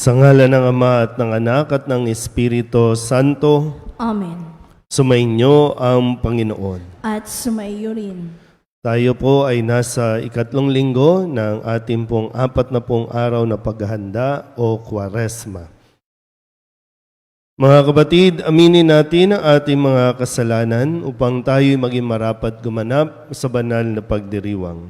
Sa ngalan ng Ama at ng Anak at ng Espiritu Santo, Amen. sumainyo ang Panginoon. At sumaiyo rin. Tayo po ay nasa ikatlong linggo ng ating pong 40 araw na paghahanda o Kwaresma. Mga kapatid, aminin natin ang ating mga kasalanan upang tayo'y maging marapat gumanap sa banal na pagdiriwang.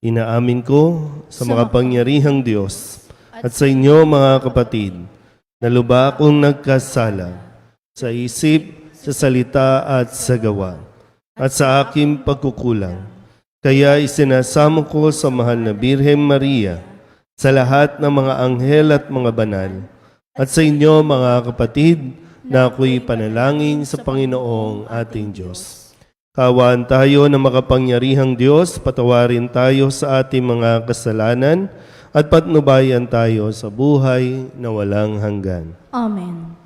Inaamin ko sa makapangyarihang Diyos at sa inyo mga kapatid, na lubha akong nagkasala sa isip, sa salita at sa gawa, at sa aking pagkukulang. Kaya isinasamo ko sa mahal na Birhen Maria, sa lahat ng mga anghel at mga banal, at sa inyo mga kapatid, na ako'y panalangin sa Panginoong ating Diyos. Kaawaan tayo ng makapangyarihang Diyos, patawarin tayo sa ating mga kasalanan, at patnubayan tayo sa buhay na walang hanggan. Amen.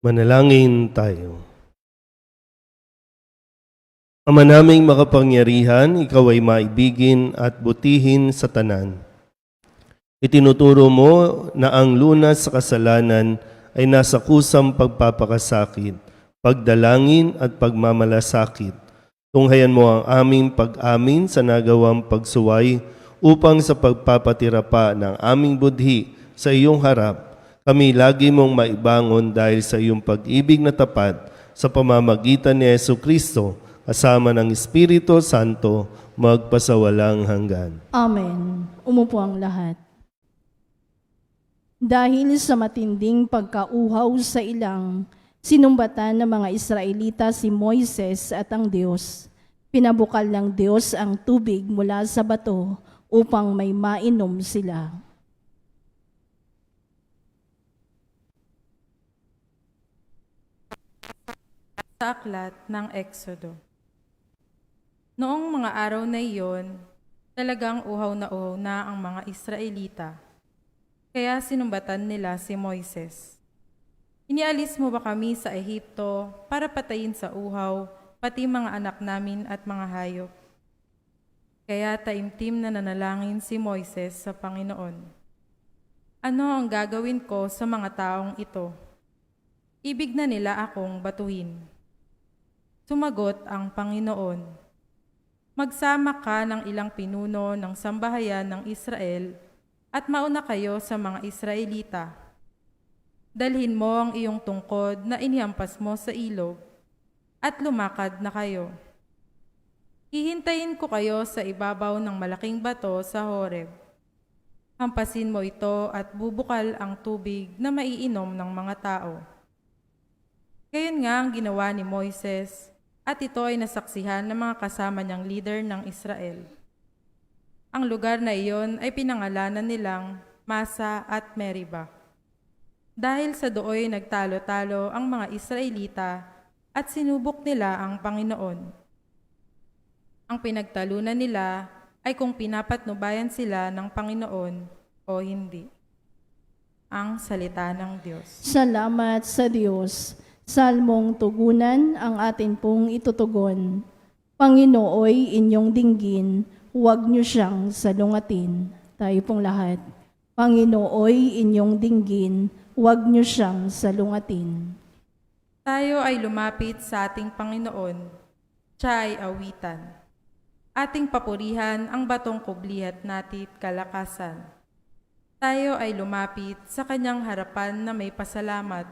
Manalangin tayo. Ama naming makapangyarihan, ikaw ay maibigin at butihin sa tanan. Itinuturo mo na ang lunas sa kasalanan ay nasa kusang pagpapakasakit, pagdalangin at pagmamalasakit. Tunghayan mo ang aming pag-amin sa nagawang pagsuway upang sa pagpapatira pa ng aming budhi sa iyong harap, kami lagi mong maibangon dahil sa iyong pag-ibig na tapat sa pamamagitan ni Jesucristo kasama ng Espiritu Santo magpasawalang hanggan. Amen. Umupo ang lahat. Dahil sa matinding pagkauhaw sa ilang, sinumbatan ng mga Israelita si Moises at ang Diyos. Pinabukal ng Diyos ang tubig mula sa bato upang may mainom sila. Sa aklat ng Exodo. Noong mga araw na iyon, talagang uhaw na ang mga Israelita. Kaya sinumbatan nila si Moises. Inialis mo ba kami sa Ehipto para patayin sa uhaw, pati mga anak namin at mga hayop? Kaya taimtim na nanalangin si Moises sa Panginoon. Ano ang gagawin ko sa mga taong ito? Ibig na nila akong batuhin. Sumagot ang Panginoon, magsama ka ng ilang pinuno ng sambahayan ng Israel at mauna kayo sa mga Israelita. Dalhin mo ang iyong tungkod na inihampas mo sa ilog at lumakad na kayo. Hihintayin ko kayo sa ibabaw ng malaking bato sa Horeb. Hampasin mo ito at bubukal ang tubig na maiinom ng mga tao. Gayon nga ang ginawa ni Moises, at ito ay nasaksihan ng mga kasama niyang leader ng Israel. Ang lugar na iyon ay pinangalanan nilang Masa at Meriba. Dahil sa dooy nagtalo-talo ang mga Israelita at sinubok nila ang Panginoon. Ang pinagtalunan nila ay kung pinapatnubayan sila ng Panginoon o hindi. Ang salita ng Diyos. Salamat sa Diyos. Salmong tugunan ang atin pong itutugon. Panginooy inyong dinggin, huwag niyo siyang salungatin. Tayo pong lahat. Panginooy inyong dinggin, huwag niyo siyang salungatin. Tayo ay lumapit sa ating Panginoon. Siya ay awitan. Ating papurihan ang batong kublihat natit kalakasan. Tayo ay lumapit sa kanyang harapan na may pasalamat.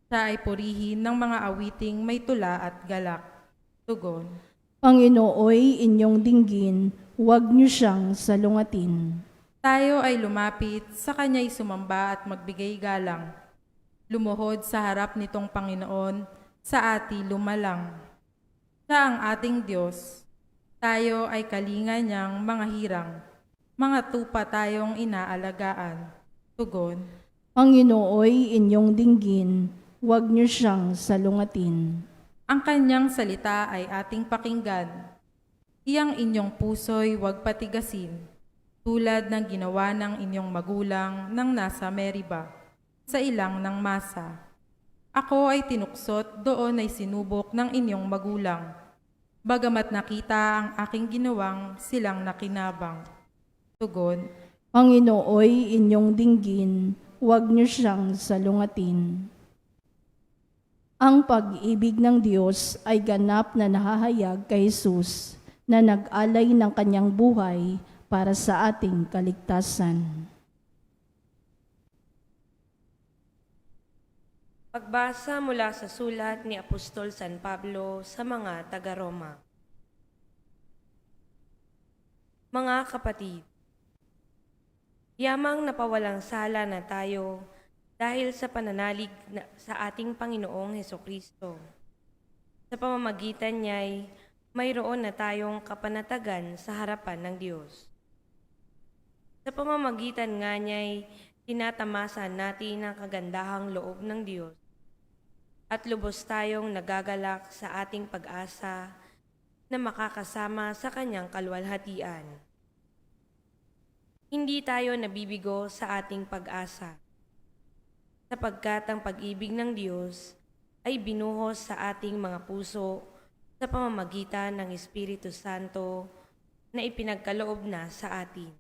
Siya ay purihin ng mga awiting may tula at galak. Tugon. Panginooy inyong dinggin, huwag niyo siyang salungatin. Tayo ay lumapit sa kanya'y sumamba at magbigay galang. Lumuhod sa harap nitong Panginoon, sa ati lumalang. Siya ang ating Diyos. Tayo ay kalinga niyang mga hirang. Mga tupa tayong inaalagaan. Tugon. Panginooy inyong dinggin, huwag niyo siyang salungatin. Ang kanyang salita ay ating pakinggan. Iyang inyong puso'y huwag patigasin, tulad ng ginawa ng inyong magulang nang nasa Meriba, sa ilang ng Masa. Ako ay tinuksot, doon ay sinubok ng inyong magulang. Bagamat nakita ang aking ginawang silang nakinabang. Tugon. Panginooy inyong dinggin, huwag niyo siyang salungatin. Ang pag-ibig ng Diyos ay ganap na nahahayag kay Jesus na nag-alay ng kanyang buhay para sa ating kaligtasan. Pagbasa mula sa sulat ni Apostol San Pablo sa mga taga-Roma. Mga kapatid, yamang napawalang sala na tayo dahil sa pananalig sa ating Panginoong Hesukristo. Sa pamamagitan niya'y mayroon na tayong kapanatagan sa harapan ng Diyos. Sa pamamagitan nga niya'y tinatamasan natin ang kagandahang loob ng Diyos at lubos tayong nagagalak sa ating pag-asa na makakasama sa kanyang kaluwalhatian. Hindi tayo nabibigo sa ating pag-asa, sapagkat ang pag-ibig ng Diyos ay binuhos sa ating mga puso sa pamamagitan ng Espiritu Santo na ipinagkaloob na sa atin.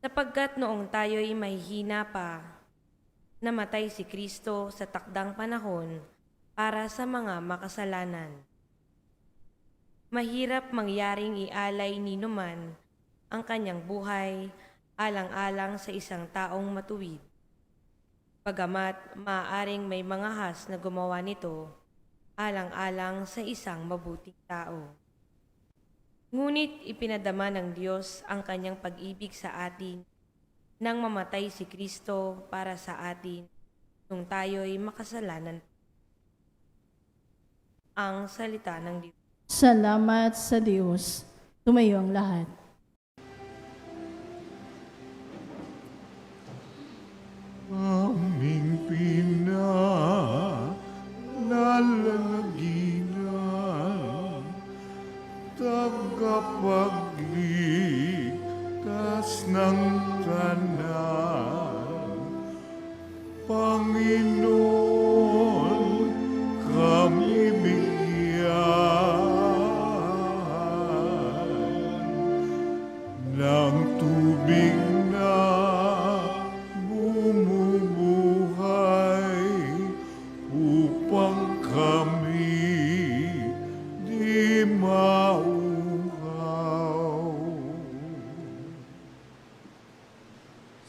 Sapagkat noong tayo'y mahihina pa, namatay si Kristo sa takdang panahon para sa mga makasalanan. Mahirap mangyaring ialay ni numan ang kanyang buhay alang-alang sa isang taong matuwid. Bagamat maaaring may mga has na gumawa nito alang-alang sa isang mabuting tao. Ngunit ipinadama ng Diyos ang kanyang pag-ibig sa atin nang mamatay si Kristo para sa atin nung tayo'y makasalanan. Ang salita ng Diyos. Salamat sa Diyos. Tumayo ang lahat. Aming pinalalaginan, tagapagligtas ng tanan. Panginoon, kami bigyan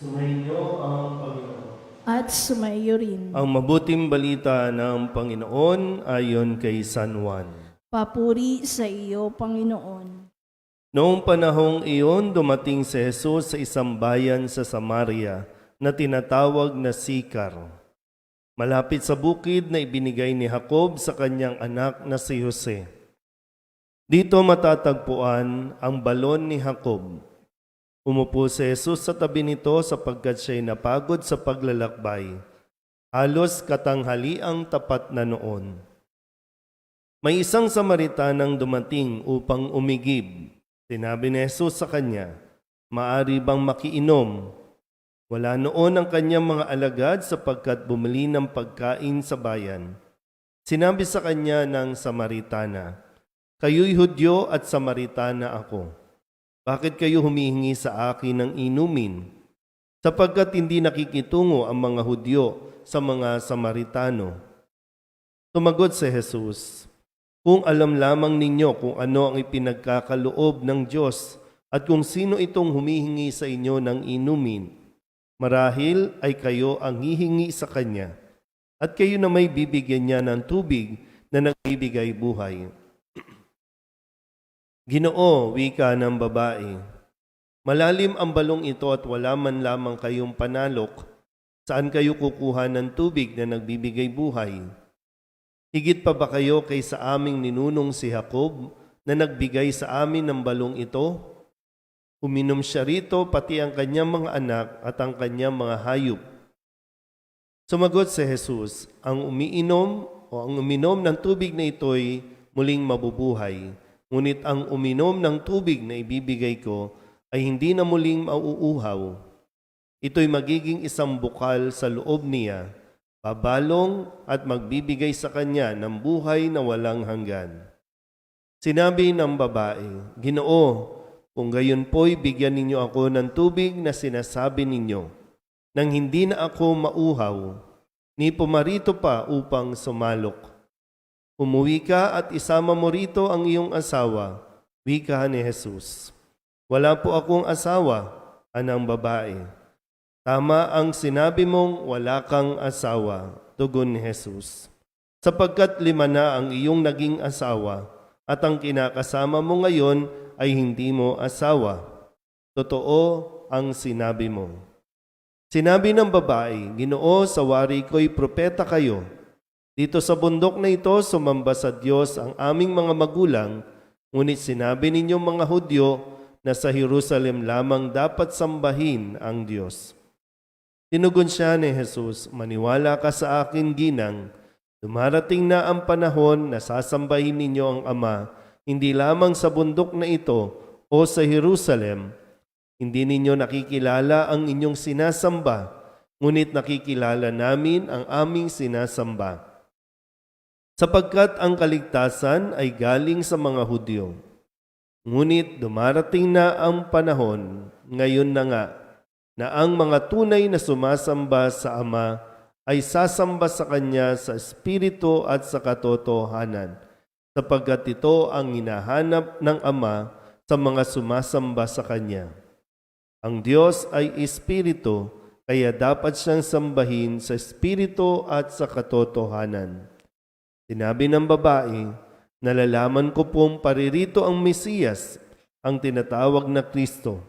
Sumainyo ang Panginoon. at sumaiyo rin. Ang mabuting balita ng Panginoon ayon kay San Juan. Papuri sa iyo, Panginoon. Noong panahong iyon, dumating si Jesus sa isang bayan sa Samaria na tinatawag na Sikar, malapit sa bukid na ibinigay ni Jacob sa kanyang anak na si Jose. Dito matatagpuan ang balon ni Jacob. Umupo si Jesus sa tabi nito sapagkat siya'y napagod sa paglalakbay. Halos katanghaliang tapat na noon. May isang Samaritanang dumating upang umigib. Sinabi ni Jesus sa kanya, "Maari bang makiinom?" Wala noon ang kanyang mga alagad sapagkat bumili ng pagkain sa bayan. Sinabi sa kanya ng Samaritana, "Kayo'y Hudyo at Samaritana ako. Bakit kayo humihingi sa akin ng inumin? Sapagkat hindi nakikitungo ang mga Hudyo sa mga Samaritano." Tumagot si Jesus, "Kung alam lamang ninyo kung ano ang ipinagkakaloob ng Diyos at kung sino itong humihingi sa inyo ng inumin, marahil ay kayo ang hihingi sa Kanya at kayo na may bibigyan niya ng tubig na nagbibigay buhay." "Ginoo," wika ng babae, "malalim ang balong ito at wala man lamang kayong panalok. Saan kayo kukuha ng tubig na nagbibigay buhay? Higit pa ba kayo kaysa aming ninunong si Jacob na nagbigay sa amin ng balong ito? Uminom siya rito pati ang kanyang mga anak at ang kanyang mga hayop." Sumagot si Jesus, ang uminom ng tubig na ito'y muling mabubuhay. Ngunit ang uminom ng tubig na ibibigay ko ay hindi na muling mauuhaw. Ito'y magiging isang bukal sa loob niya, babalong at magbibigay sa kanya ng buhay na walang hanggan. Sinabi ng babae, "Ginoo, kung gayon po'y bigyan ninyo ako ng tubig na sinasabi ninyo, nang hindi na ako mauhaw, ni pumarito pa upang sumalok. Umuwi ka at isama mo rito ang iyong asawa," wika ni Jesus. "Wala po akong asawa," anang babae. "Tama ang sinabi mong wala kang asawa," tugon ni Jesus. "Sapagkat 5 na ang iyong naging asawa at ang kinakasama mo ngayon ay hindi mo asawa. Totoo ang sinabi mo." Sinabi ng babae, "Ginoo, sa wari ko'y propeta kayo. Dito sa bundok na ito, sumamba sa Diyos ang aming mga magulang, ngunit sinabi ninyong mga Hudyo na sa Jerusalem lamang dapat sambahin ang Diyos." Tinugon siya ni Jesus, "Maniwala ka sa akin, ginang. Dumarating na ang panahon na sasambahin ninyo ang Ama, hindi lamang sa bundok na ito o sa Jerusalem. Hindi ninyo nakikilala ang inyong sinasamba, ngunit nakikilala namin ang aming sinasamba. Sapagkat ang kaligtasan ay galing sa mga Hudyo. Ngunit dumarating na ang panahon, ngayon na nga, na ang mga tunay na sumasamba sa Ama ay sasamba sa Kanya sa Espiritu at sa katotohanan, sapagkat ito ang hinahanap ng Ama sa mga sumasamba sa Kanya. Ang Diyos ay Espiritu, kaya dapat siyang sambahin sa Espiritu at sa katotohanan." Sinabi ng babae, "Nalalaman ko pong paririto ang Mesiyas, ang tinatawag na Kristo.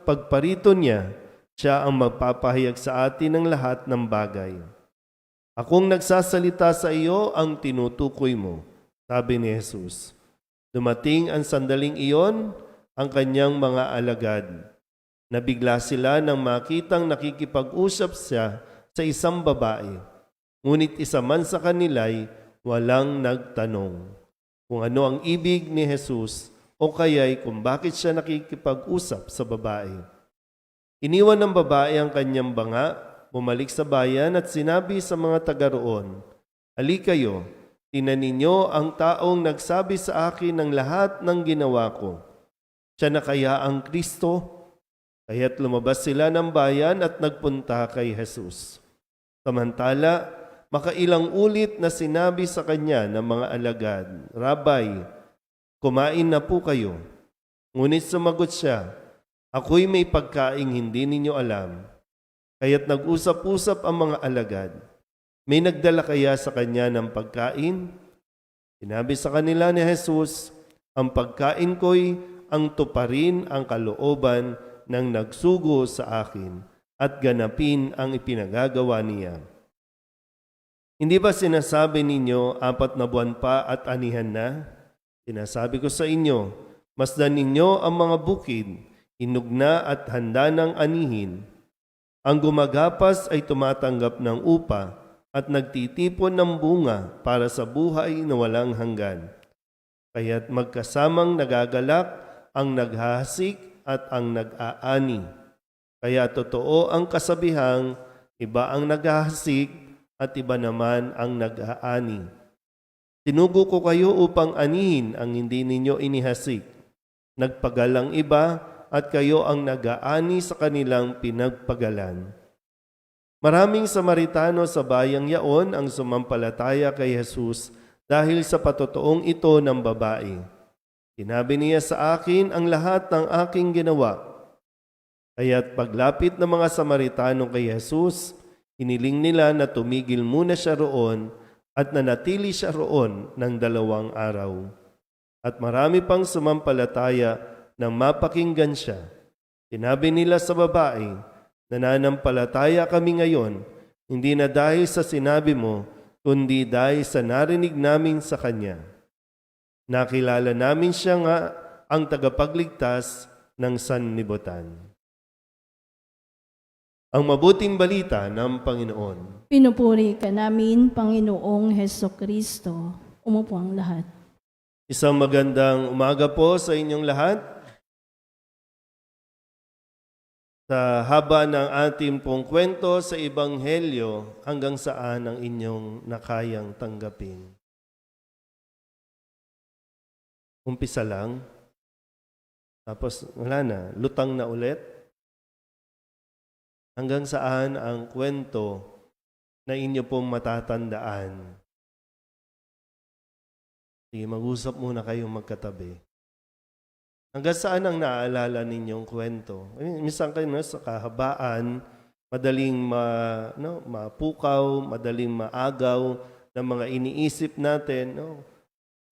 Pagparito niya, siya ang magpapahayag sa atin ng lahat ng bagay. Akong nagsasalita sa iyo ang tinutukoy mo," sabi ni Jesus. Dumating ang sandaling iyon, ang kanyang mga alagad. Nabigla sila nang makitang nakikipag-usap siya sa isang babae. Ngunit isa man sa kanila'y walang nagtanong kung ano ang ibig ni Jesus o kaya'y kung bakit siya nakikipag-usap sa babae. Iniwan ng babae ang kanyang banga, bumalik sa bayan at sinabi sa mga taga roon, "Halika kayo, tingnan ninyo ang taong nagsabi sa akin ng lahat ng ginawa ko. Siya na kaya ang Kristo?" Kaya't lumabas sila ng bayan at nagpunta kay Jesus. Samantala, makailang ulit na sinabi sa kanya ng mga alagad, "Rabay, kumain na po kayo." Ngunit sumagot siya, Ako'y may pagkaing hindi ninyo alam. Kaya't nag-usap-usap ang mga alagad. May nagdala kaya sa kanya ng pagkain? Sinabi sa kanila ni Jesus, ang pagkain ko'y ang tuparin ang kalooban ng nagsugo sa akin at ganapin ang ipinagagawa niya. Hindi ba sinasabi ninyo 4 na buwan pa at anihan na? Sinasabi ko sa inyo, masdan ninyo ang mga bukid, inog na at handa ng anihin. Ang gumagapas ay tumatanggap ng upa at nagtitipon ng bunga para sa buhay na walang hanggan. Kaya't magkasamang nagagalak ang naghahasik at ang nag-aani. Kaya totoo ang kasabihang, iba ang naghahasik at iba naman ang nag-aani. Tinugo ko kayo upang anihin ang hindi ninyo inihasik. Nagpagalang iba at kayo ang nag-aani sa kanilang pinagpagalan. Maraming Samaritano sa bayang yaon ang sumampalataya kay Jesus dahil sa patotoong ito ng babae. Sinabi niya sa akin ang lahat ng aking ginawa. Kaya't paglapit ng mga Samaritano kay Jesus, hiniling nila na tumigil muna siya roon at nanatili siya roon ng 2 araw. At marami pang sumampalataya nang mapakinggan siya. Sinabi nila sa babae, nananampalataya kami ngayon, hindi na dahil sa sinabi mo, kundi dahil sa narinig namin sa Kanya. Nakilala namin siya nga ang tagapagligtas ng sanlibutan. Ang mabuting balita ng Panginoon. Pinupuri ka namin, Panginoong Hesukristo. Umupo ang lahat. Isang magandang umaga po sa inyong lahat. Sa haba ng ating pong kwento sa Ebanghelyo, hanggang saan ang inyong nakayang tanggapin? Umpisa lang, tapos wala na, lutang na ulit. Hanggang saan ang kwento na inyo pong matatandaan? Sige, mag-usap muna kayong magkatabi. Hanggang saan ang naaalala ninyong kwento? Minsan kayo sa kahabaan, madaling mapukaw, madaling maagaw ng mga iniisip natin.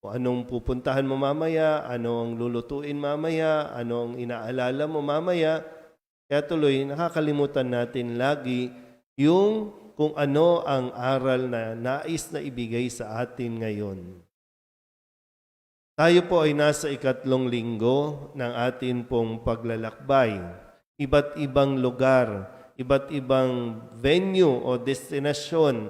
Kung anong pupuntahan mo mamaya, anong lulutuin mamaya, anong inaalala mo mamaya. Kaya tuloy, nakakalimutan natin lagi yung kung ano ang aral na nais na ibigay sa atin ngayon. Tayo po ay nasa 3 linggo ng atin pong paglalakbay. Iba't ibang lugar, iba't ibang venue o destinasyon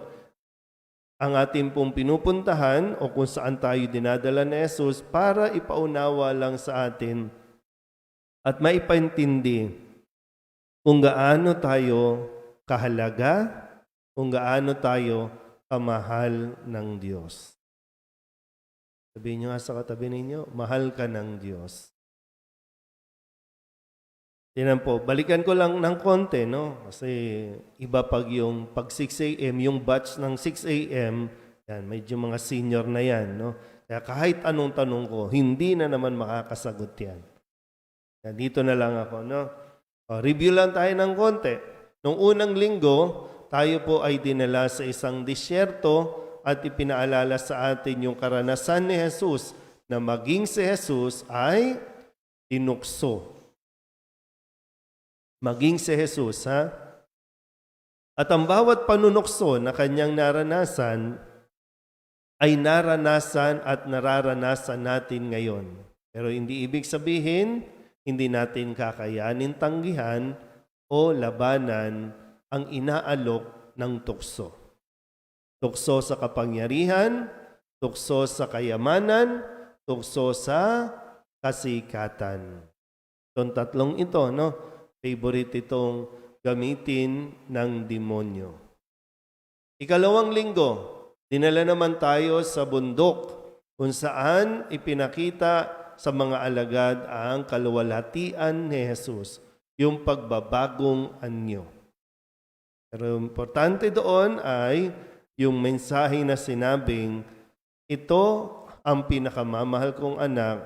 ang atin pong pinupuntahan o kung saan tayo dinadala ni Jesus para ipaunawa lang sa atin at maipaintindi kung gaano tayo kahalaga, kung gaano tayo kamahal ng Diyos. Sabihin nyo nga sa katabi ninyo, mahal ka ng Diyos. Tinan po, balikan ko lang ng konti, no? Kasi iba pag 6 a.m., yung batch ng 6 a.m., yan, medyo mga senior na yan, no? Kaya kahit anong tanong ko, hindi na naman makakasagot yan. Yan, dito na lang ako, no? Review lang tayo ng konti. Noong unang linggo, tayo po ay dinala sa isang disyerto at ipinaalala sa atin yung karanasan ni Jesus na maging si Jesus ay tinukso. Maging si Jesus, ha? At ang bawat panunukso na kanyang naranasan ay naranasan at nararanasan natin ngayon. Pero hindi ibig sabihin, hindi natin kakayanin tanggihan o labanan ang inaalok ng tukso. Tukso sa kapangyarihan, tukso sa kayamanan, tukso sa kasikatan. Itong 3 ito, no? Favorite itong gamitin ng demonyo. 2 linggo, dinala naman tayo sa bundok kung saan ipinakita sa mga alagad ang kaluwalhatian ni Jesus, yung pagbabagong anyo. Pero importante doon ay yung mensahe na sinabing, ito ang pinakamamahal kong anak,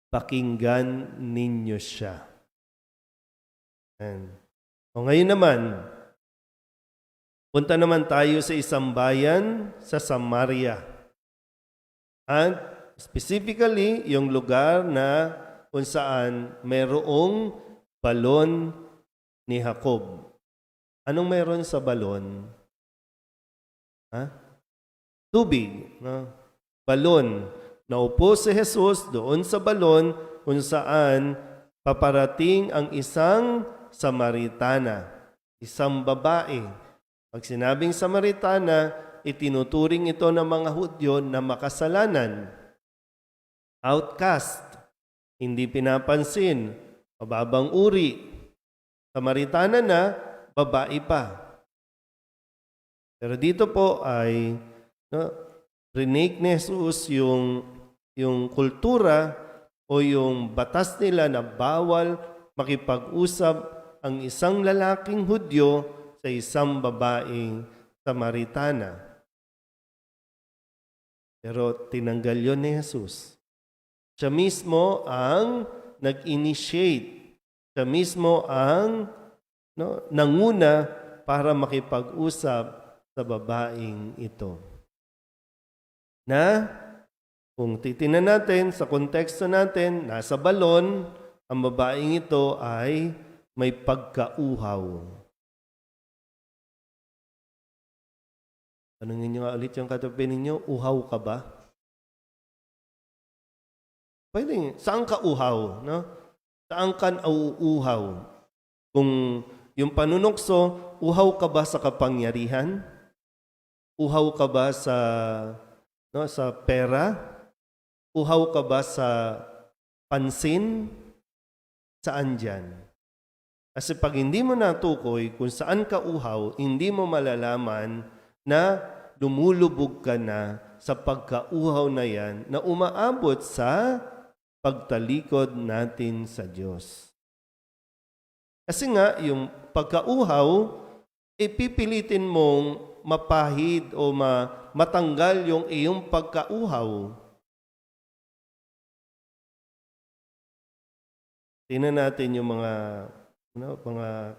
pakinggan ninyo siya. Yan. O ngayon naman, punta naman tayo sa isang bayan sa Samaria. At specifically, yung lugar na kung saan mayroong balon ni Jacob. Anong mayroon sa balon? Tubig. No? Balon. Naupo si Jesus doon sa balon kung saan paparating ang isang Samaritana, isang babae. Pag sinabing Samaritana, itinuturing ito ng mga Hudyo na makasalanan. Outcast, hindi pinapansin, mababang uri. Samaritana na, babae pa. Pero dito po ay rinake ni Jesus yung kultura o yung batas nila na bawal makipag-usap ang isang lalaking Hudyo sa isang babaeng Samaritana. Pero tinanggal yon ni Jesus. Siya mismo ang nag-initiate. Siya mismo ang nanguna para makipag-usap sa babaeng ito. Na kung titingnan natin sa konteksto natin, nasa balon, ang babaeng ito ay may pagkauhaw. Tanungin niyo nga ulit yung katabi ninyo, uhaw ka ba? Pwede, saan ka uhaw? No? Saan ka nauuhaw? Kung yung panunokso, uhaw ka ba sa kapangyarihan? Uhaw ka ba sa pera? Uhaw ka ba sa pansin? Saan dyan? Kasi pag hindi mo natukoy kung saan ka uhaw, hindi mo malalaman na lumulubog ka na sa pagkauhaw na yan na umaabot sa pagtalikod natin sa Diyos. Kasi nga, yung pagkauhaw, ipipilitin mong mapahid o matanggal yung iyong pagkauhaw. Tingnan natin yung mga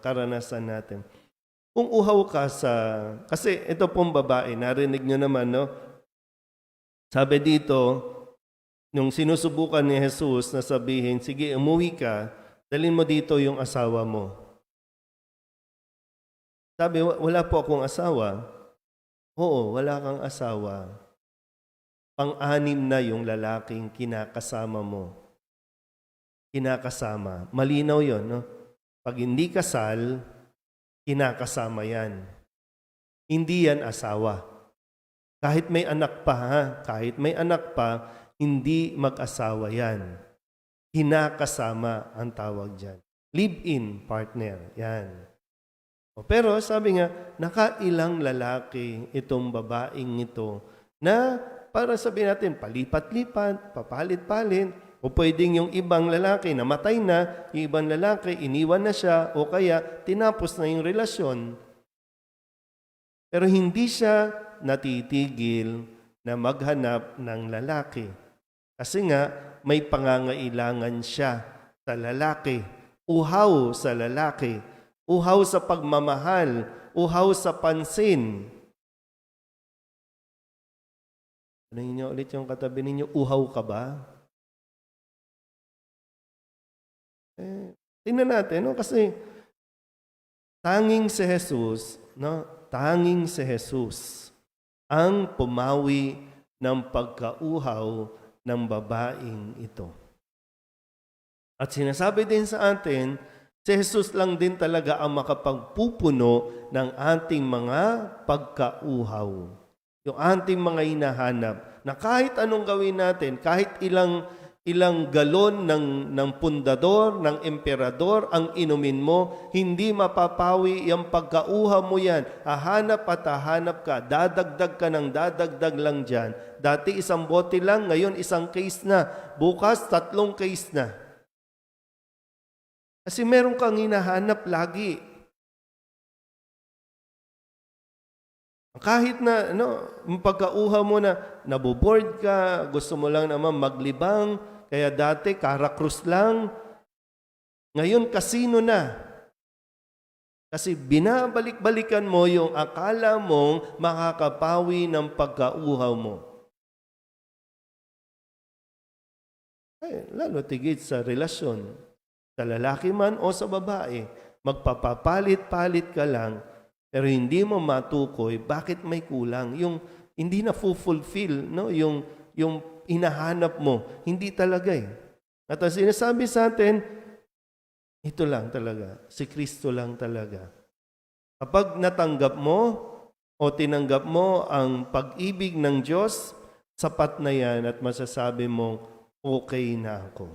karanasan natin. Kung uhaw ka kasi ito pong babae, narinig nyo naman, no? Sabi dito, nung sinusubukan ni Jesus na sabihin, sige, umuwi ka, dalhin mo dito yung asawa mo. Sabi, wala po akong asawa. Oo, wala kang asawa. Pang-anim na yung lalaking kinakasama mo. Kinakasama. Malinaw yon, no? Pag hindi kasal, kinakasama yan. Hindi yan asawa. Kahit may anak pa, kahit may anak pa, hindi mag-asawa yan. Kinakasama ang tawag dyan. Live-in partner, yan. Pero sabi nga, nakailang lalaki itong babaeng ito na para sabihin natin, palipat-lipat, papalit-palit, o pwedeng yung ibang lalaki namatay na, yung ibang lalaki iniwan na siya, o kaya tinapos na yung relasyon. Pero hindi siya natitigil na maghanap ng lalaki. Kasi nga, may pangangailangan siya sa lalaki. Uhaw sa lalaki. Uhaw sa pagmamahal. Uhaw sa pansin. Ano niyo ulit yung katabi ninyo? Uhaw ka ba? Tingnan natin, no? Kasi tanging si Jesus, no? Tanging si Jesus ang pumawi ng pagkauhaw ng babaeng ito. At sinasabi din sa atin, si Jesus lang din talaga ang makapagpupuno ng ating mga pagkauhaw. Yung ating mga hinahanap na kahit anong gawin natin, kahit ilang galon ng pundador, ng emperador, ang inumin mo, hindi mapapawi yung pagkauha mo yan. Hahanap at hahanap ka, dadagdag ka ng dadagdag lang dyan. Dati isang bote lang, ngayon isang case na. Bukas, 3 case na. Kasi meron kang hinahanap lagi. Kahit na, yung pagkauha mo na naboboard ka, gusto mo lang naman maglibang, kaya dati, Karakrus lang. Ngayon, kasino na. Kasi binabalik-balikan mo yung akala mong makakapawi ng pagkauhaw mo. Ay, lalo tigit sa relasyon. Sa lalaki man o sa babae, magpapapalit-palit ka lang, pero hindi mo matukoy bakit may kulang. Yung hindi na fulfill, no? Yung hinahanap mo, hindi talaga eh. At ang sinasabi sa atin, ito lang talaga, si Kristo lang talaga. Kapag natanggap mo o tinanggap mo ang pag-ibig ng Diyos, sapat na yan at masasabi mo, okay na ako.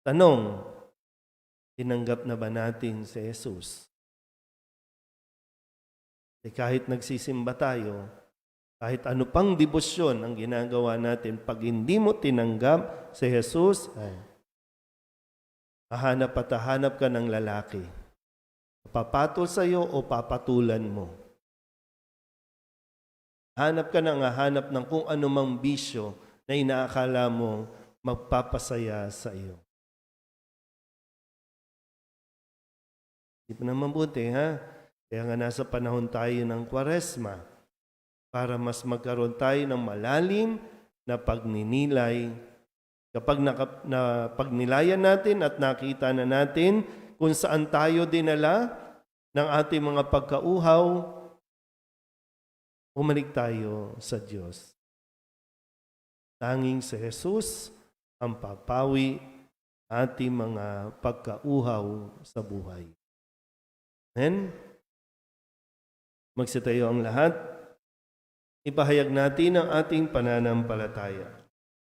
Tanong, tinanggap na ba natin si Jesus? Kahit nagsisimba tayo, kahit ano pang debosyon ang ginagawa natin, pag hindi mo tinanggap si Jesus, hahanap at hahanap ka ng lalaki. Papatol sa iyo o papatulan mo. Hanap ka ng kung anumang bisyo na inaakala mo magpapasaya sa iyo. Hindi pa naman buti, ha? Kaya nga nasa panahon tayo ng Kwaresma para mas magkaroon tayo ng malalim na pagninilay. Kapag pagnilayan natin at nakita na natin kung saan tayo dinala ng ating mga pagkauhaw, umalik tayo sa Diyos. Tanging si Jesus ang papawi ating mga pagkauhaw sa buhay. Amen? Magsitayo ang lahat. Ipahayag natin ang ating pananampalataya.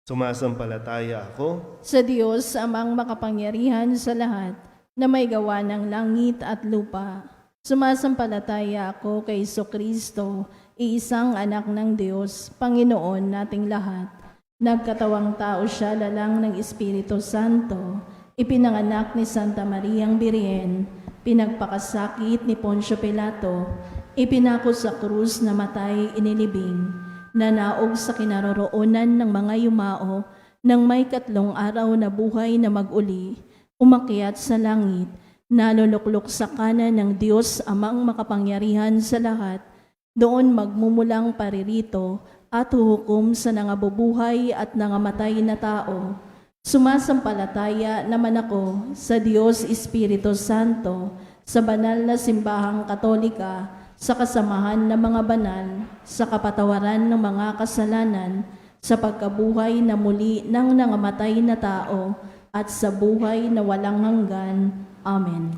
Sumasampalataya ako Sa Diyos, amang makapangyarihan sa lahat, na may gawa ng langit at lupa. Sumasampalataya ako kay Kristo, iisang anak ng Diyos, Panginoon nating lahat. Nagkatawang tao siya lalang ng Espiritu Santo, ipinanganak ni Santa Mariang Birhen, pinagpakasakit ni Poncio Pilato, ipinako sa krus na matay inilibing, nanaog sa kinaroroonan ng mga yumao, nang may 3 araw na buhay na mag-uli, umakyat sa langit, naluluklok sa kanan ng Diyos amang makapangyarihan sa lahat, doon magmumulang paririto at huhukom sa nangabubuhay at nangamatay na tao. Sumasampalataya naman ako sa Diyos Espiritu Santo, sa banal na simbahang Katolika, sa kasamahan ng mga banal, sa kapatawaran ng mga kasalanan, sa pagkabuhay na muli ng nangamatay na tao, at sa buhay na walang hanggan. Amen.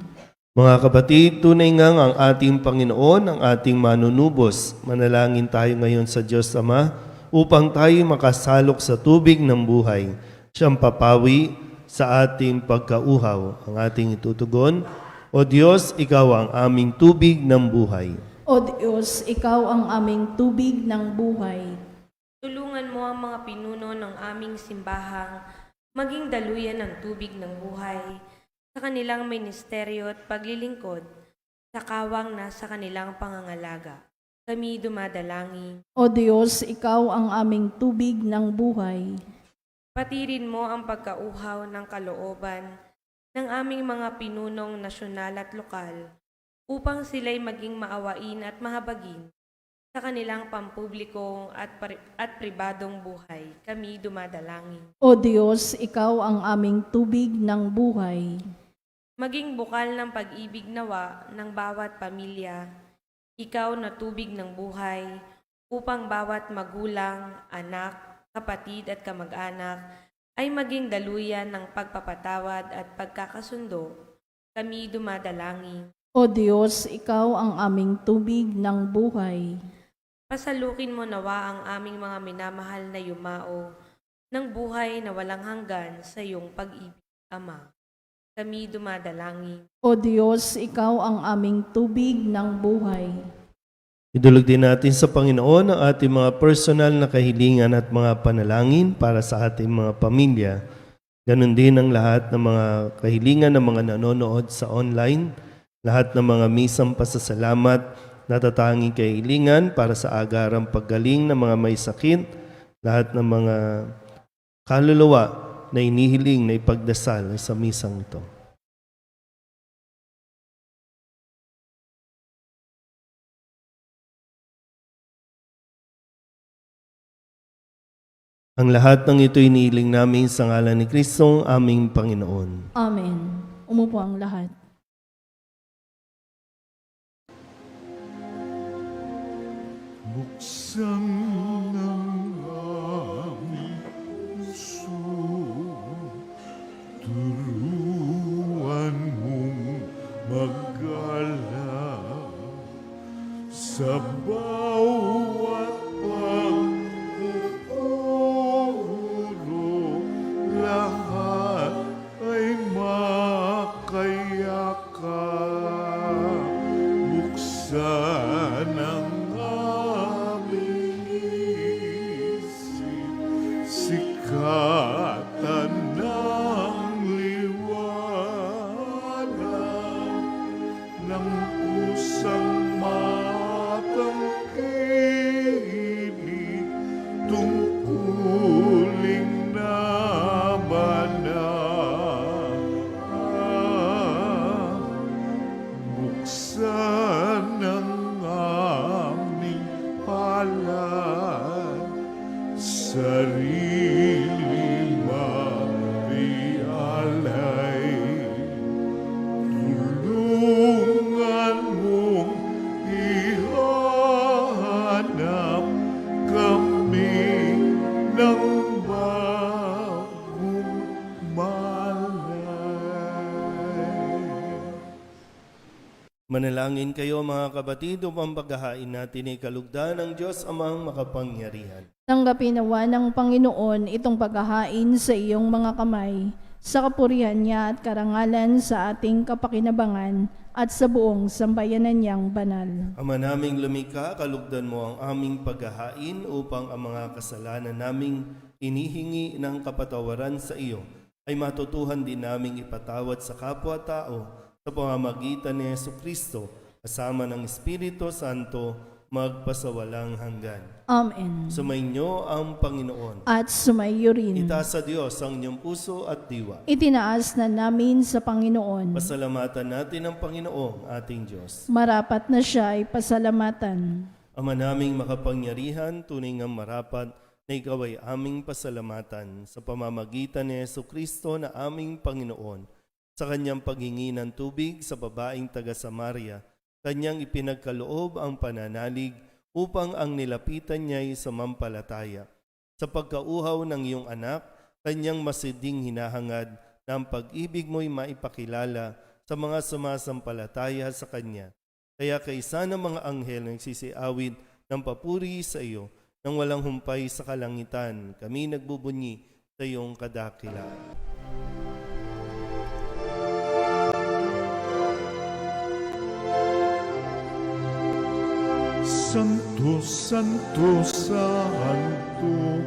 Mga kapatid, tunay ngang ang ating Panginoon, ang ating manunubos. Manalangin tayo ngayon sa Diyos Ama upang tayo makasalok sa tubig ng buhay. Siyang papawi sa ating pagkauhaw. Ang ating itutugon, O Diyos, Ikaw ang aming tubig ng buhay. O Diyos, Ikaw ang aming tubig ng buhay. Tulungan mo ang mga pinuno ng aming simbahang maging daluyan ng tubig ng buhay sa kanilang ministeryo at paglilingkod sa kawang nasa kanilang pangangalaga. Kami dumadalangin. O Diyos, Ikaw ang aming tubig ng buhay. Patirin mo ang pagkauhaw ng kalooban ng aming mga pinunong nasyonal at lokal upang sila'y maging maawain at mahabagin sa kanilang pampublikong at pribadong buhay. Kami dumadalangin. O Diyos, Ikaw ang aming tubig ng buhay. Maging bukal ng pag-ibig nawa ng bawat pamilya, Ikaw na tubig ng buhay, upang bawat magulang, anak, kapatid at kamag-anak ay maging daluyan ng pagpapatawad at pagkakasundo. Kami dumadalangin. O Diyos, Ikaw ang aming tubig ng buhay. Pasalukin mo nawa ang aming mga minamahal na yumao ng buhay na walang hanggan sa iyong pag-ibig, Ama. Kami dumadalangin. O Diyos, Ikaw ang aming tubig ng buhay. Idulog din natin sa Panginoon ang ating mga personal na kahilingan at mga panalangin para sa ating mga pamilya. Ganon din ang lahat ng mga kahilingan ng mga nanonood sa online, lahat ng mga misang pasasalamat, natatanging kahilingan para sa agarang paggaling ng mga may sakit, lahat ng mga kaluluwa na inihiling na ipagdasal sa misang ito. Ang lahat ng ito'y iniiling namin sa ngalan ni Kristong aming Panginoon. Amen. Umupo ang lahat. Buksan ng aming puso, turuan mong mag-alala sa bawat pagkuturo, lahat ay makayakap. Buksan ang aming isip, sikatan ng liwanag ng pusang matangkilik, tungkuling nabanal. Buksan ang aming palad, sarili marialay. Tulungan mong ihanap kami ng bagong malay. Manalangin kayo mga kapatid upang paghahain natin ay kalugdan ng Diyos amang makapangyarihan. Tanggapin nawa ng Panginoon itong paghahain sa iyong mga kamay, sa kapurihan niya at karangalan sa ating kapakinabangan at sa buong sambayanan niyang banal. Ama naming lumikha, kalugdan mo ang aming paghahain upang ang mga kasalanan naming inihingi ng kapatawaran sa iyo ay matutuhan din naming ipatawad sa kapwa-tao sa pamamagitan ni Jesucristo kasama ng Espiritu Santo magpasawalang hanggan. Amen. Sumainyo ang Panginoon. At sumayo rin. Itaas sa Diyos ang inyong puso at diwa. Itinaas na namin sa Panginoon. Pasalamatan natin ang Panginoong ating Diyos. Marapat na siya ay pasalamatan. Ama naming makapangyarihan, tunay ngang marapat na ikaw ay aming pasalamatan sa pamamagitan ni Jesucristo na aming Panginoon. Sa kanyang paghingi ng tubig sa babaeng taga-Samaria, kanyang ipinagkaloob ang pananalig upang ang nilapitan niya'y samampalataya. Sa pagkauhaw ng iyong anak, kanyang masiding hinahangad na ang pag-ibig mo'y maipakilala sa mga sumasampalataya sa kanya. Kaya kaisa ng mga anghel nagsisiawit ng papuri sa iyo, nang walang humpay sa kalangitan, kami nagbubunyi sa iyong kadakilaan. Santo, Santo, Santo,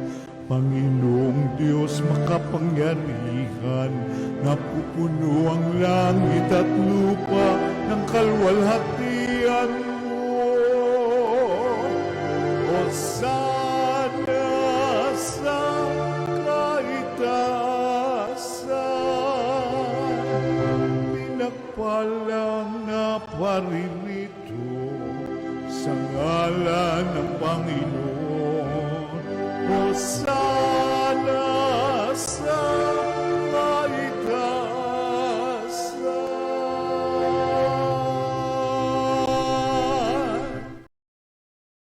Panginoong Diyos makapangyarihan, napupuno ang langit at lupa ng kalwalhatian mo. Hosana sa kaitaasan, pinagpalang na paririto sa ngalan ng Panginoon. Hosana sa kaitaasan.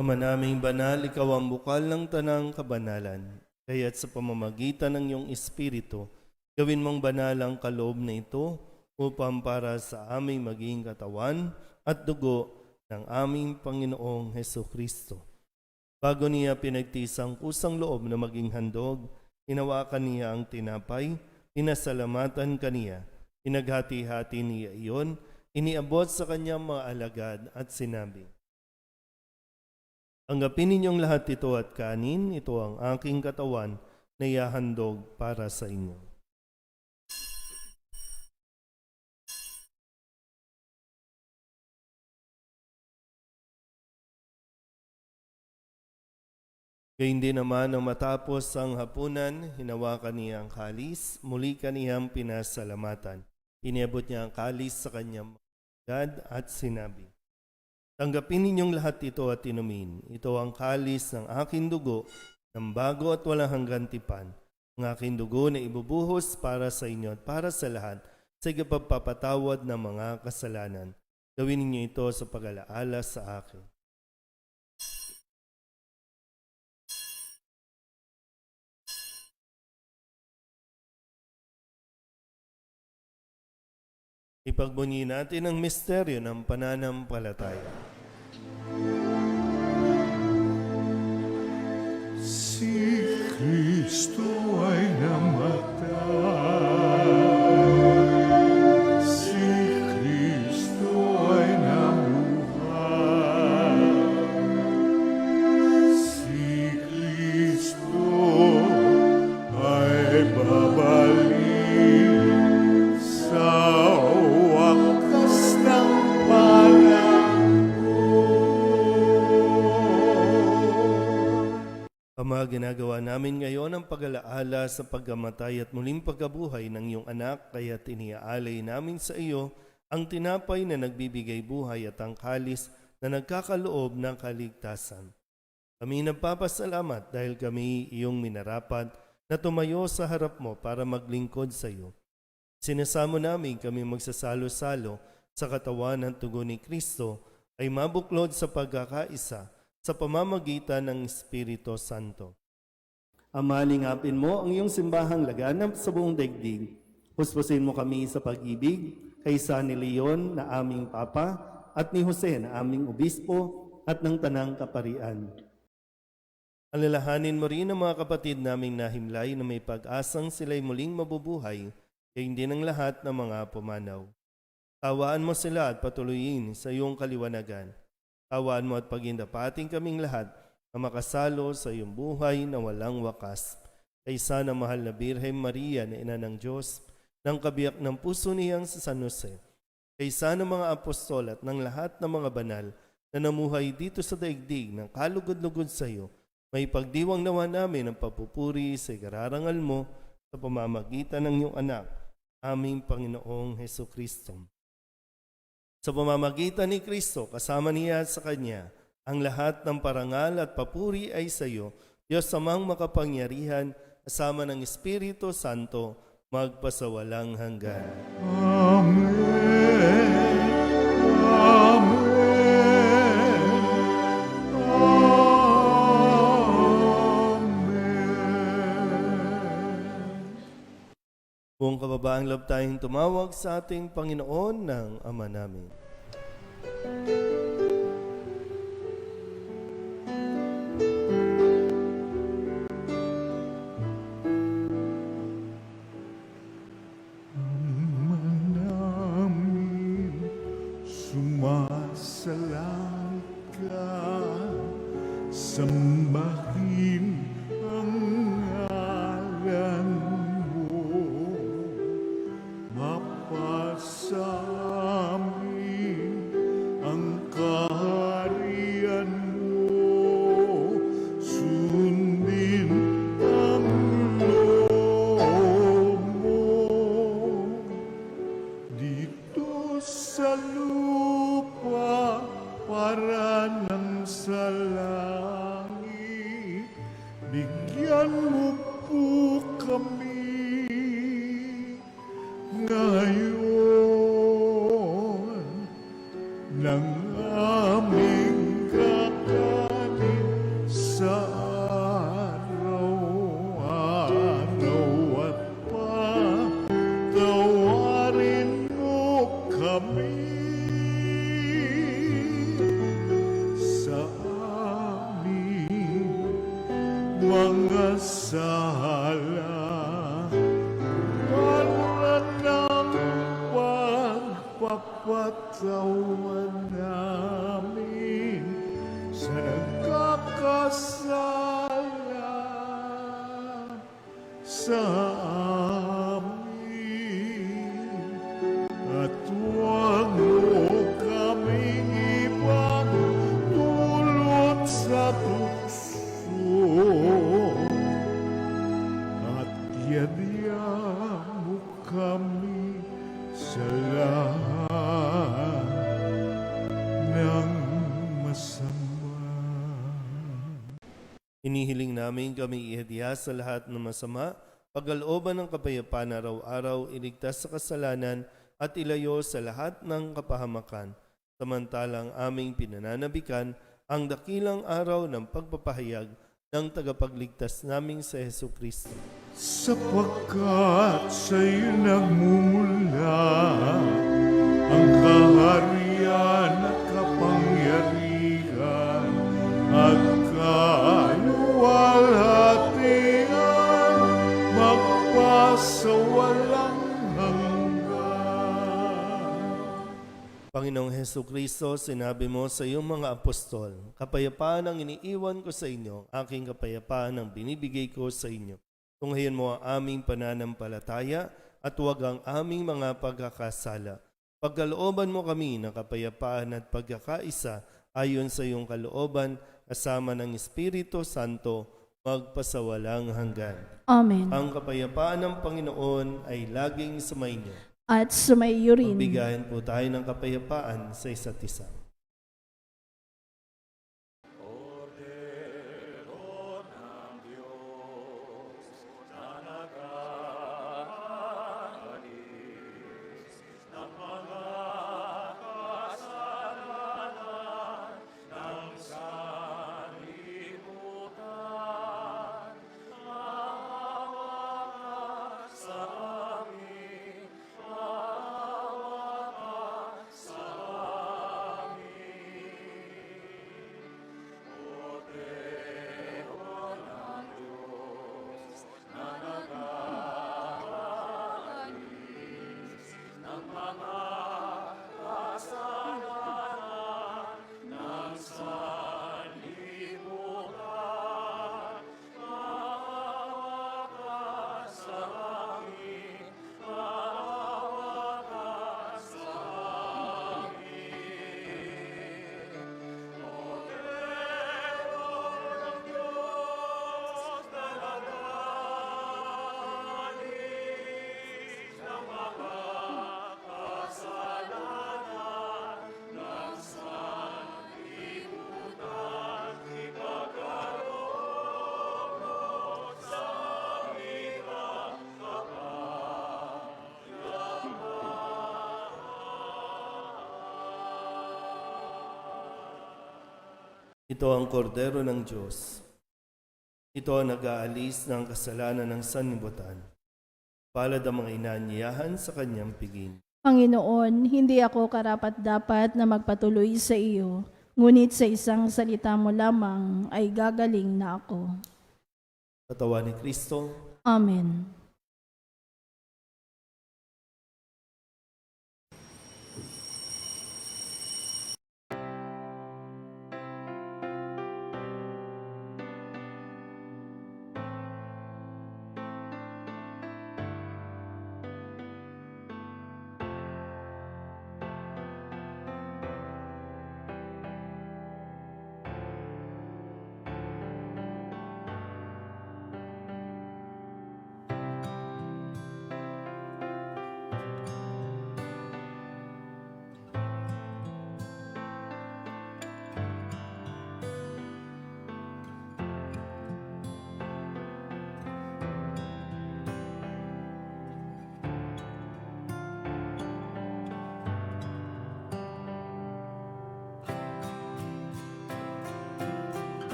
Ama naming banal, ikaw ang bukal ng tanang kabanalan. Kaya't sa pamamagitan ng iyong Espiritu, gawin mong banal ang kaloob na ito upang para sa aming maging katawan at dugo ng aming Panginoong Hesukristo. Bago niya pinagtisang kusang loob na maging handog, hinawakan niya ang tinapay, pinasalamatan kaniya, pinaghati-hati niya iyon, iniabot sa kanyang mga alagad at sinabi, "Tanggapin ninyong lahat ito at kanin, ito ang aking katawan na ihahandog para sa inyo." Gayun din naman nang matapos ang hapunan, hinawakan niya ang kalis, muli kaniyang pinasalamatan. Iniabot niya ang kalis sa kanyang alagad at sinabi, "Tanggapin ninyong lahat ito at inumin. Ito ang kalis ng aking dugo ng bago at walang hanggang tipan, ang aking dugo na ibubuhos para sa inyo at para sa lahat sa pagpapatawad ng mga kasalanan. Gawin ninyo ito sa pag-alaala sa akin. Ipagbunyi natin ang misteryo ng pananampalataya. Si Kristo ay namatay. Si Kristo ay namuhay. Si Kristo ay babalik sa wakas ng Ama, ginagawa namin ngayon ang pag-alaala sa pagkamatay at muling pagkabuhay ng iyong anak, kaya iniaalay namin sa iyo ang tinapay na nagbibigay buhay at ang kalis na nagkakaloob ng kaligtasan. Kami nagpapasalamat dahil kami iyong minarapat na tumayo sa harap mo para maglingkod sa iyo. Sinasamo namin kami magsasalo-salo sa katawan ng tugon ni Kristo ay mabuklod sa pagkakaisa sa pamamagitan ng Espiritu Santo. Ama, lingapin mo ang iyong simbahang laganap sa buong daigdig. Puspusin mo kami sa pag-ibig kaysa ni Leon na aming Papa at ni Jose na aming Obispo at ng Tanang Kaparian. Alalahanin mo rin ang mga kapatid naming nahimlay na may pag-asang sila'y muling mabubuhay, kaya hindi ng lahat ng mga pumanaw. Tawaan mo sila at patuloyin sa iyong kaliwanagan. Tawaan mo at pagindapating kaming lahat na makasalo sa iyong buhay na walang wakas. Kaysa ng mahal na Birhen Maria na Ina ng Diyos, ng kabiyak ng puso niyang sa San Jose, kaysa ng mga apostol at ng lahat ng mga banal na namuhay dito sa daigdig ng kalugod-lugod sa iyo, may pagdiwang nawa namin ang papupuri sa ikararangal mo sa pamamagitan ng iyong anak, aming Panginoong Hesukristo. Sa pamamagitan ni Kristo, kasama niya sa Kanya, ang lahat ng parangal at papuri ay sa iyo, Diyos Amang makapangyarihan, kasama ng Espiritu Santo, magpasawalang hanggan. Amen. Amen. Buong kababaang loob tayong tumawag sa ating Panginoon ng Ama namin. Ama namin, sumasalangit ka, sambahin ang ngalan mo, mapasa amin ang kaharian mo, sundin ang loob mo, dito sa lupa para ng sa langit. Bigyan mo po kami ngayon ng aming kakanin sa araw-araw at patawarin mo kami sa aming mga sala para ng pagpapatawan namin sa nagkakasala sa amin, at huwag mo kaming ipagdulot sa tukso, at yadya mo kami sa lahat ng masama. Hinihiling namin kami ihadiya sa lahat ng masama, pagkalooban ng kapayapaan araw-araw, iligtas sa kasalanan at ilayo sa lahat ng kapahamakan. Samantalang aming pinananabikan ang dakilang araw ng pagpapahayag ng tagapagligtas naming sa Jesucristo. Sapagkat sa'yo nagmumula ang kaharian at kapangyarihan at kaluwalhatian magpasawalang hanggan. Panginoong Jesucristo, sinabi mo sa iyong mga apostol, kapayapaan ang iniiwan ko sa inyo, aking kapayapaan ang binibigay ko sa inyo. Tunghayan mo ang aming pananampalataya at huwag ang aming mga pagkakasala. Pagkalooban mo kami ng kapayapaan at pagkakaisa ayon sa iyong kalooban, kasama ng Espiritu Santo, magpasawalang hanggan. Amen. Ang kapayapaan ng Panginoon ay laging sumainyo. At sumaiyo rin. Magbigayan po tayo ng kapayapaan sa isa't isa. Ito ang kordero ng Diyos. Ito ang nag-aalis ng kasalanan ng sanlibutan. Palad ang mga inaanyayahan sa kanyang piging. Panginoon, hindi ako karapat-dapat na magpatuloy sa iyo, ngunit sa isang salita mo lamang ay gagaling na ako. Katawan ni Kristo, Amen.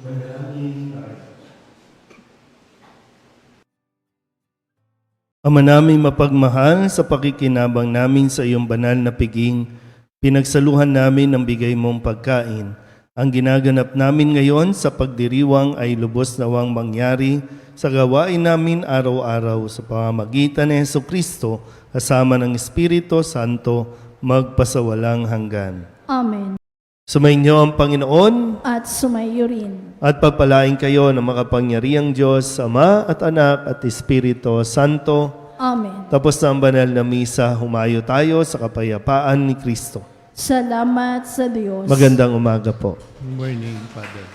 Manalangin tayo. Ama namin mapagmahal, sa pakikinabang namin sa iyong banal na piging, pinagsaluhan namin ang bigay mong pagkain. Ang ginaganap namin ngayon sa pagdiriwang ay lubos nawang mangyari sa gawain namin araw-araw sa pamamagitan ni Jesucristo kasama ng Espiritu Santo magpasawalang hanggan. Amen. Sumainyo ang Panginoon At sumayo rin. at pagpalain kayo ng makapangyarihang Diyos, Ama at Anak at Espiritu Santo. Amen. Tapos na ang banal na misa, humayo tayo sa kapayapaan ni Kristo. Salamat sa Diyos. Magandang umaga po. Morning, Father.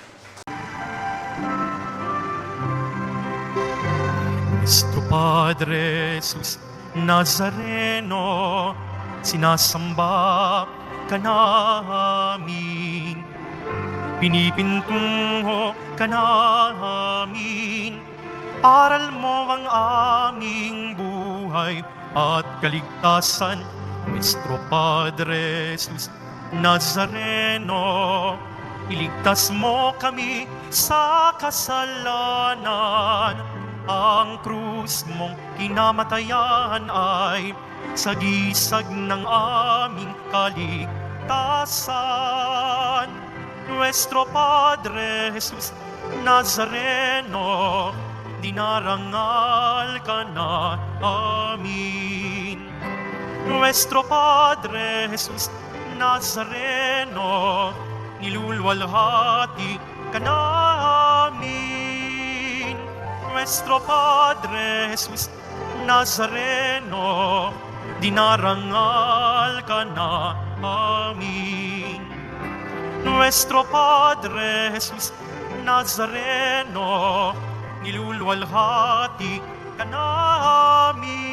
Nuestro Padre Jesus Nazareno, sinasamba ka namin, pinipintungo ka namin, aral mo ang aming buhay at kaligtasan. Nuestro Padre Jesus Nazareno, iligtas mo kami sa kasalanan. Ang krus mong kinamatayan ay sagisag ng aming kaligtasan. Nuestro Padre Jesus Nazareno, dinarangal ka na amin. Nuestro Padre Jesus Nazareno, nilulwalhati ka namin. Nuestro Padre Jesus Nazareno, dinarangal ka na amin. Nuestro Padre Jesus Nazareno, nilulwalhati ka namin.